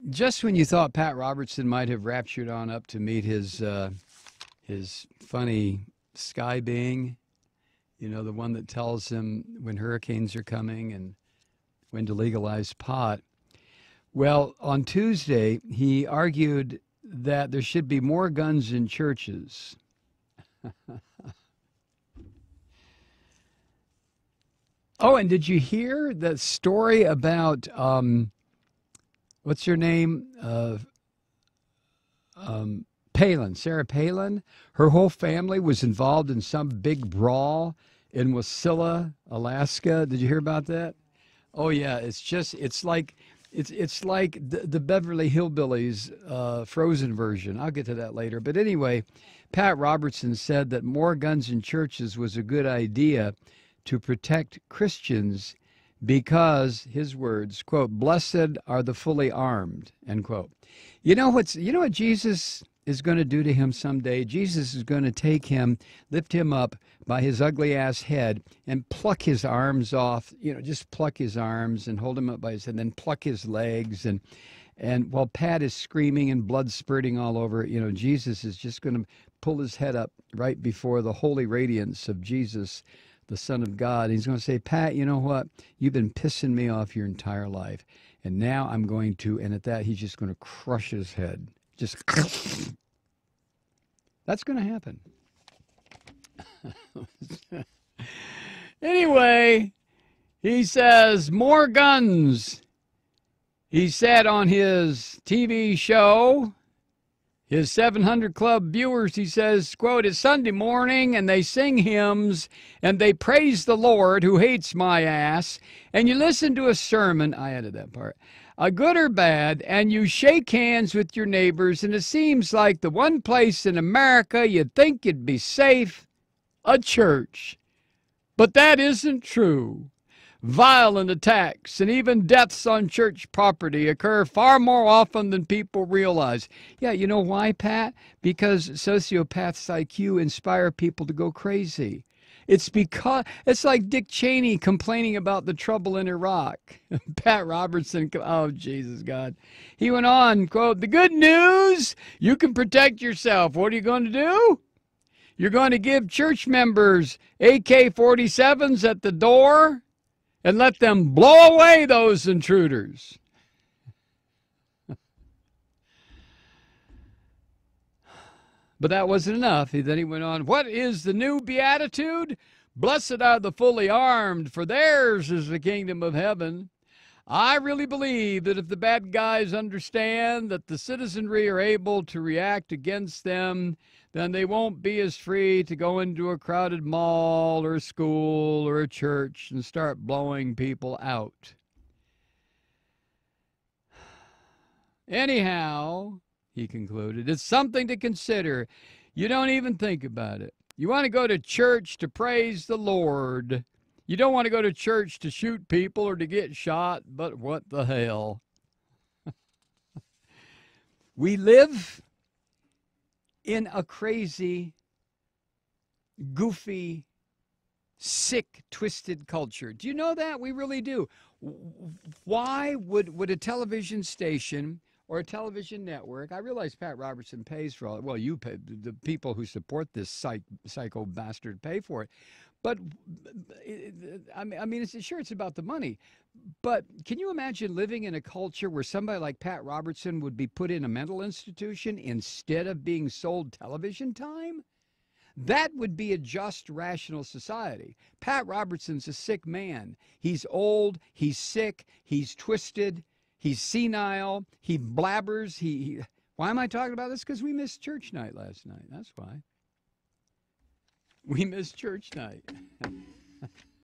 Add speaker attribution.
Speaker 1: Just when you thought Pat Robertson might have raptured on up to meet his funny sky being, the one that tells him when hurricanes are coming and when to legalize pot. Well, on Tuesday, he argued that there should be more guns in churches. Oh, and did you hear the story about what's her name? Palin, Sarah Palin. Her whole family was involved in some big brawl in Wasilla, Alaska. Did you hear about that? Oh yeah, it's like the Beverly Hillbillies frozen version. I'll get to that later. But anyway, Pat Robertson said that more guns in churches was a good idea to protect Christians because, his words, quote, blessed are the fully armed, end quote. You know what Jesus is going to do to him someday? Jesus is going to take him, lift him up by his ugly ass head and pluck his arms off, just pluck his arms and hold him up by his head and then pluck his legs. And while Pat is screaming and blood spurting all over, Jesus is just going to pull his head up right before the holy radiance of Jesus, the Son of God. He's going to say, Pat, you know what? You've been pissing me off your entire life. And now I'm going to, and at that, he's just going to crush his head. Just, that's going to happen. Anyway, he says, more guns. He said on his TV show, his 700 Club viewers, he says, quote, it's Sunday morning and they sing hymns and they praise the Lord who hates my ass. And you listen to a sermon, I added that part, good or bad, and you shake hands with your neighbors. And it seems like the one place in America you'd think you'd be safe, a church. But that isn't true. Violent attacks and even deaths on church property occur far more often than people realize. Yeah, you know why, Pat? Because sociopaths like you inspire people to go crazy. It's like Dick Cheney complaining about the trouble in Iraq. Pat Robertson, oh, Jesus, God. He went on, quote, the good news, you can protect yourself. What are you going to do? You're going to give church members AK-47s at the door and let them blow away those intruders. But that wasn't enough. Then he went on, what is the new beatitude? Blessed are the fully armed, for theirs is the kingdom of heaven. I really believe that if the bad guys understand that the citizenry are able to react against them, then they won't be as free to go into a crowded mall or a school or a church and start blowing people out. Anyhow, he concluded, it's something to consider. You don't even think about it. You want to go to church to praise the Lord. You don't want to go to church to shoot people or to get shot, but what the hell? We live in a crazy, goofy, sick, twisted culture. Do you know that? We really do. Why would a television station or a television network, I realize Pat Robertson pays for all, well, you pay, the people who support this psycho bastard pay for it. But, I mean, it's about the money. But can you imagine living in a culture where somebody like Pat Robertson would be put in a mental institution instead of being sold television time? That would be a just, rational society. Pat Robertson's a sick man. He's old, he's sick, he's twisted, he's senile, he blabbers. Why am I talking about this? Because we missed church night last night. That's why. We missed church night.